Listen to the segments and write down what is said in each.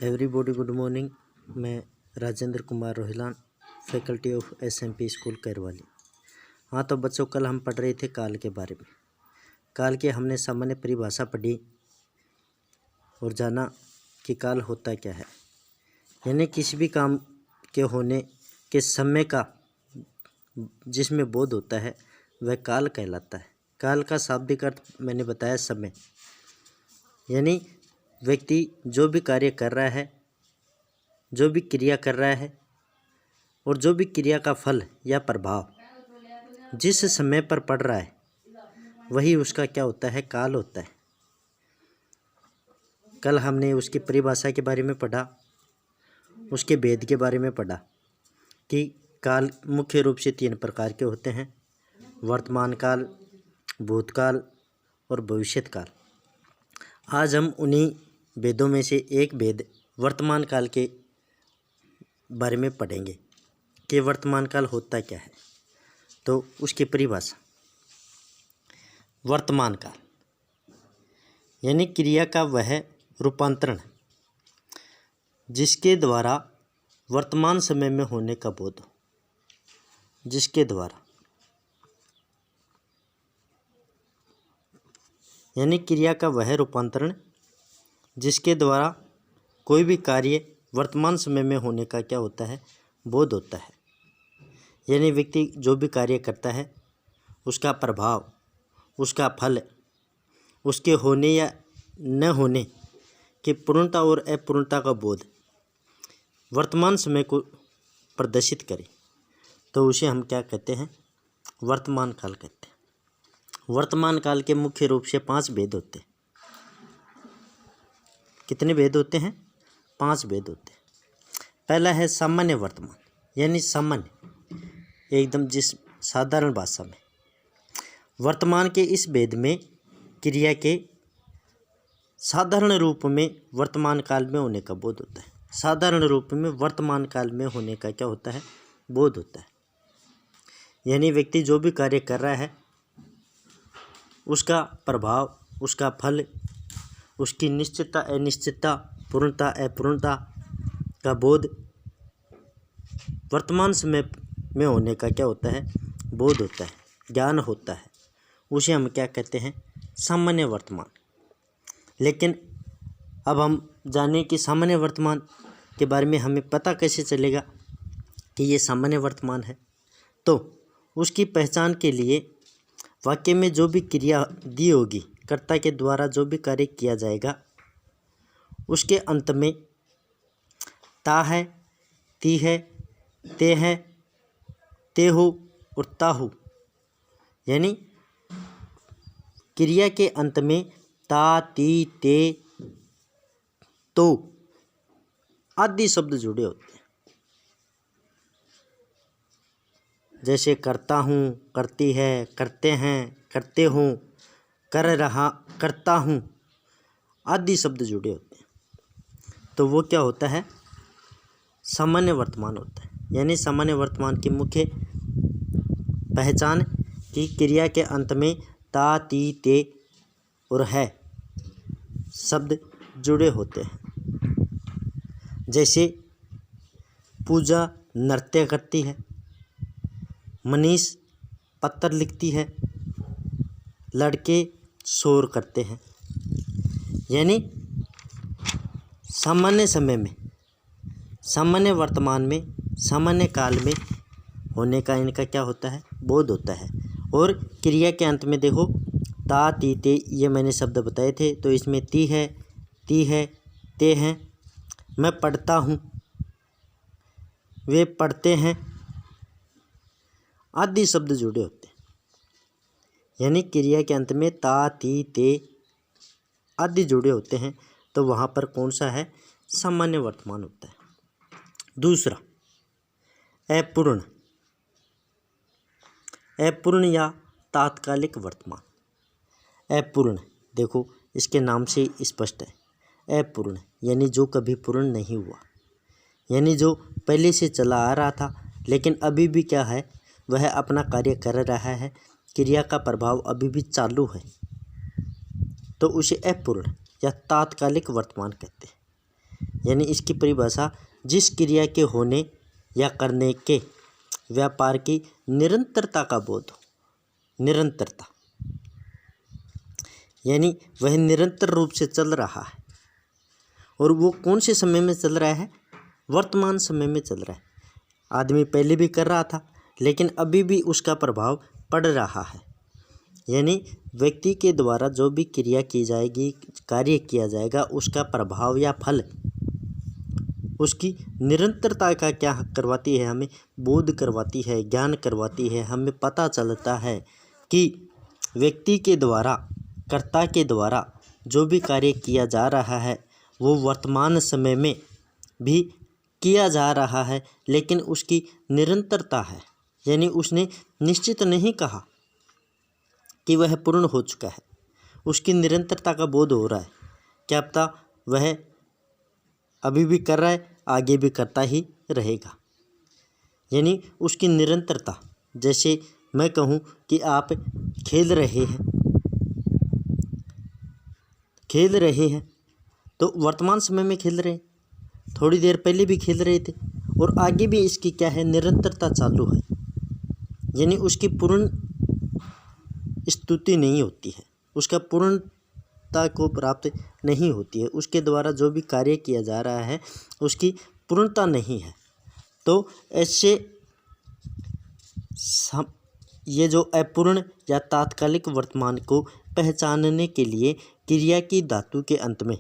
Everybody good morning. मैं Rajendra Kumar Rohilan, faculty of SMP school Kairwali. हाँ तो बच्चों, कल हम पढ़ रहे थे काल के बारे में। काल की हमने सामान्य परिभाषा पढ़ी और जाना कि काल होता क्या है। यानी किसी भी काम के होने के समय का जिसमें बोध होता है वह काल कहलाता है। काल का शाब्दिक अर्थ मैंने बताया समय, यानी व्यक्ति जो भी कार्य कर रहा है, जो भी क्रिया कर रहा है और जो भी क्रिया का फल या प्रभाव जिस समय पर पड़ रहा है वही उसका क्या होता है, काल होता है। कल हमने उसकी परिभाषा के बारे में पढ़ा, उसके भेद के बारे में पढ़ा कि काल मुख्य रूप से 3 प्रकार के होते हैं: वर्तमान काल, भूतकाल और भविष्यत काल। आज हम उन्हीं भेदों में से एक भेद वर्तमान काल के बारे में पढ़ेंगे कि वर्तमान काल होता क्या है। तो उसकी परिभाषा, वर्तमान काल यानी क्रिया का वह रूपांतरण जिसके द्वारा वर्तमान समय में होने का बोध हो। जिसके द्वारा यानी क्रिया का वह रूपांतरण जिसके द्वारा कोई भी कार्य वर्तमान समय में होने का क्या होता है, बोध होता है। यानी व्यक्ति जो भी कार्य करता है उसका प्रभाव, उसका फल, उसके होने या न होने की पूर्णता और अपूर्णता का बोध वर्तमान समय को प्रदर्शित करे तो उसे हम क्या कहते हैं, वर्तमान काल कहते हैं। वर्तमान काल के मुख्य रूप से 5 भेद होते हैं। कितने भेद होते हैं? 5 भेद होते हैं। पहला है सामान्य वर्तमान, यानी सामान्य एकदम जिस साधारण भाषा में। वर्तमान के इस भेद में क्रिया के साधारण रूप में वर्तमान काल में होने का बोध होता है। साधारण रूप में वर्तमान काल में होने का क्या होता है, बोध होता है। यानी व्यक्ति जो भी कार्य कर रहा है उसका प्रभाव, उसका फल, उसकी निश्चितता अनिश्चितता, पूर्णता अपूर्णता का बोध वर्तमान समय में होने का क्या होता है, बोध होता है, ज्ञान होता है। उसे हम क्या कहते हैं, सामान्य वर्तमान। लेकिन अब हम जानें कि सामान्य वर्तमान के बारे में हमें पता कैसे चलेगा कि ये सामान्य वर्तमान है। तो उसकी पहचान के लिए वाक्य में जो भी क्रिया दी होगी, कर्ता के द्वारा जो भी कार्य किया जाएगा, उसके अंत में ता है, ती है, ते है, ते हो और ता हो, यानी क्रिया के अंत में ता, ती, ते, तो आदि शब्द जुड़े होते हैं। जैसे करता हूँ, करती है, करते हैं, करते हो, कर रहा, करता हूँ आदि शब्द जुड़े होते हैं। तो वो क्या होता है, सामान्य वर्तमान होता है। यानी सामान्य वर्तमान की मुख्य पहचान कि क्रिया के अंत में ता, ती, ते और है शब्द जुड़े होते हैं। जैसे पूजा नृत्य करती है, मनीष पत्र लिखती है, लड़के शोर करते हैं। यानी सामान्य समय में, सामान्य वर्तमान में, सामान्य काल में होने का इनका क्या होता है, बोध होता है। और क्रिया के अंत में देखो ता, ती, ते, ये मैंने शब्द बताए थे। तो इसमें ती है, ते हैं, मैं पढ़ता हूँ, वे पढ़ते हैं आदि शब्द जुड़े होते हैं। यानी क्रिया के अंत में ता, ती, ते आदि जुड़े होते हैं। तो वहाँ पर कौन सा है, सामान्य वर्तमान होता है। दूसरा, अपूर्ण, अपूर्ण या तात्कालिक वर्तमान। अपूर्ण देखो इसके नाम से स्पष्ट है। अपूर्ण यानी जो कभी पूर्ण नहीं हुआ, यानी जो पहले से चला आ रहा था लेकिन अभी भी क्या है, वह अपना कार्य कर रहा है, क्रिया का प्रभाव अभी भी चालू है, तो उसे अपूर्ण या तात्कालिक वर्तमान कहते हैं। यानी इसकी परिभाषा जिस क्रिया के होने या करने के व्यापार की निरंतरता का बोध हो। निरंतरता यानी वह निरंतर रूप से चल रहा है, और वो कौन से समय में चल रहा है? वर्तमान समय में चल रहा है। आदमी पहले भी कर रहा था, लेकिन अभी भी उसका प्रभाव पड़ रहा है। यानी व्यक्ति के द्वारा जो भी क्रिया की जाएगी, कार्य किया जाएगा, उसका प्रभाव या फल उसकी निरंतरता का क्या करवाती है? हमें बोध करवाती है, ज्ञान करवाती है। हमें पता चलता है कि व्यक्ति के द्वारा, कर्ता के द्वारा जो भी कार्य किया जा रहा है वो वर्तमान समय में भी किया जा रहा है, लेकिन उसकी निरंतरता है। यानी उसने निश्चित नहीं कहा कि वह पूर्ण हो चुका है, उसकी निरंतरता का बोध हो रहा है। क्या पता वह अभी भी कर रहा है, आगे भी करता ही रहेगा। यानी उसकी निरंतरता। जैसे मैं कहूँ कि आप खेल रहे हैं तो वर्तमान समय में खेल रहे हैं, थोड़ी देर पहले भी खेल रहे थे, और आगे भी इसकी क्या है? निरंतरता चालू है। यानी उसकी पूर्ण स्तुति नहीं होती है, उसका पूर्णता को प्राप्त नहीं होती है। उसके द्वारा जो भी कार्य किया जा रहा है उसकी पूर्णता नहीं है। तो ऐसे ये जो अपूर्ण या तात्कालिक वर्तमान को पहचानने के लिए क्रिया की धातु के अंत में,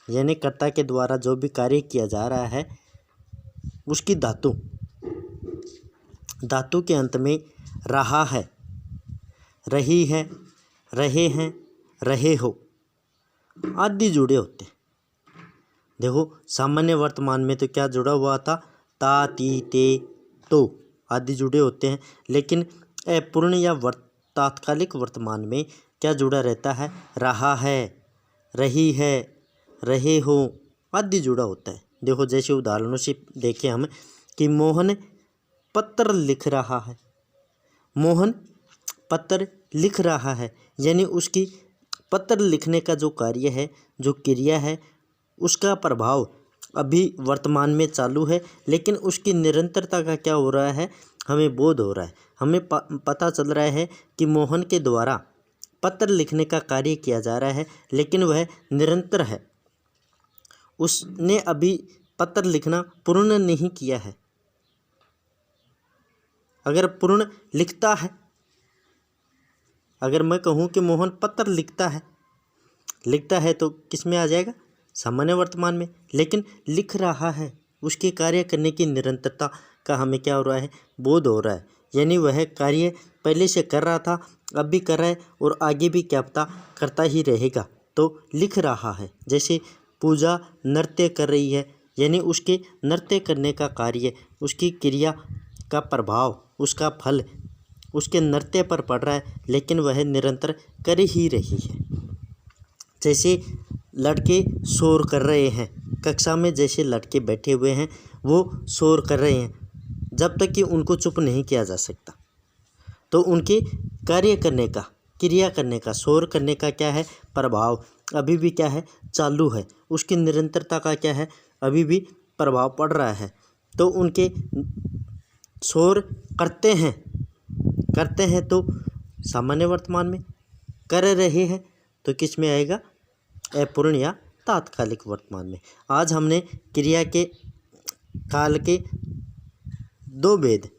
यानी कर्ता के द्वारा जो भी कार्य किया जा रहा है उसकी धातु के अंत में रहा है, रही है, रहे हैं, रहे हो आदि जुड़े होते हैं। देखो सामान्य वर्तमान में तो क्या जुड़ा हुआ था? ता, ती, ते, तो आदि जुड़े होते हैं, लेकिन अपूर्ण या तात्कालिक वर्तमान में क्या जुड़ा रहता है? रहा है, रही है, रहे हो आदि जुड़ा होता है। देखो जैसे उदाहरणों से देखें हम कि मोहन पत्र लिख रहा है, मोहन पत्र लिख रहा है, यानी उसकी पत्र लिखने का जो कार्य है, जो क्रिया है, उसका प्रभाव अभी वर्तमान में चालू है, लेकिन उसकी निरंतरता का क्या हो रहा है? हमें बोध हो रहा है। हमें पता चल रहा है कि मोहन के द्वारा पत्र लिखने का कार्य किया जा रहा है, लेकिन वह निरंतर है। उसने अभी पत्र लिखना पूर्ण नहीं किया है। अगर पूर्ण लिखता है, अगर मैं कहूँ कि मोहन पत्र लिखता है तो किस में आ जाएगा? सामान्य वर्तमान में। लेकिन लिख रहा है, उसके कार्य करने की निरंतरता का हमें क्या हो रहा है? बोध हो रहा है। यानी वह कार्य पहले से कर रहा था, अब भी कर रहा है, और आगे भी क्या पता करता ही रहेगा। तो लिख रहा है। जैसे पूजा नृत्य कर रही है, यानी उसके नृत्य करने का कार्य, उसकी क्रिया का प्रभाव, उसका फल उसके नृत्य पर पड़ रहा है, लेकिन वह निरंतर कर ही रही है। जैसे लड़के शोर कर रहे हैं कक्षा में, जैसे लड़के बैठे हुए हैं वो शोर कर रहे हैं, जब तक कि उनको चुप नहीं किया जा सकता, तो उनके कार्य करने का, क्रिया करने का, शोर करने का क्या है? प्रभाव अभी भी क्या है? चालू है। उसकी निरंतरता का क्या है? अभी भी प्रभाव पड़ रहा है। तो उनके शोर करते हैं तो सामान्य वर्तमान में, कर रहे हैं तो किस में आएगा? अपूर्ण या तात्कालिक वर्तमान में। आज हमने क्रिया के काल के दो भेद,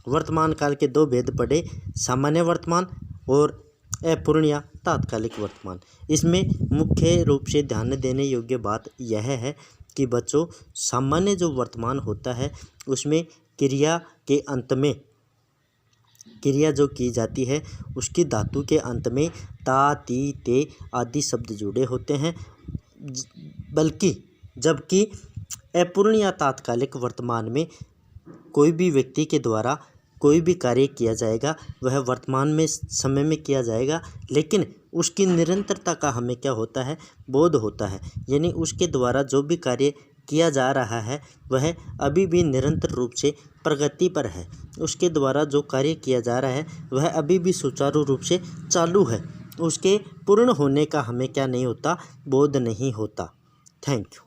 वर्तमान काल के दो भेद पढ़े, सामान्य वर्तमान और अपूर्ण या तात्कालिक वर्तमान। इसमें मुख्य रूप से ध्यान देने योग्य बात यह है कि बच्चों, सामान्य जो वर्तमान होता है उसमें क्रिया के अंत में, क्रिया जो की जाती है उसकी धातु के अंत में ता, ती, ते आदि शब्द जुड़े होते हैं, जबकि अपूर्ण या तात्कालिक वर्तमान में कोई भी व्यक्ति के द्वारा कोई भी कार्य किया जाएगा वह वर्तमान में समय में किया जाएगा, लेकिन उसकी निरंतरता का हमें क्या होता है? बोध होता है। यानी उसके द्वारा जो भी कार्य किया जा रहा है वह अभी भी निरंतर रूप से प्रगति पर है। उसके द्वारा जो कार्य किया जा रहा है वह अभी भी सुचारू रूप से चालू है। उसके पूर्ण होने का हमें क्या नहीं होता? बोध नहीं होता। Thank you.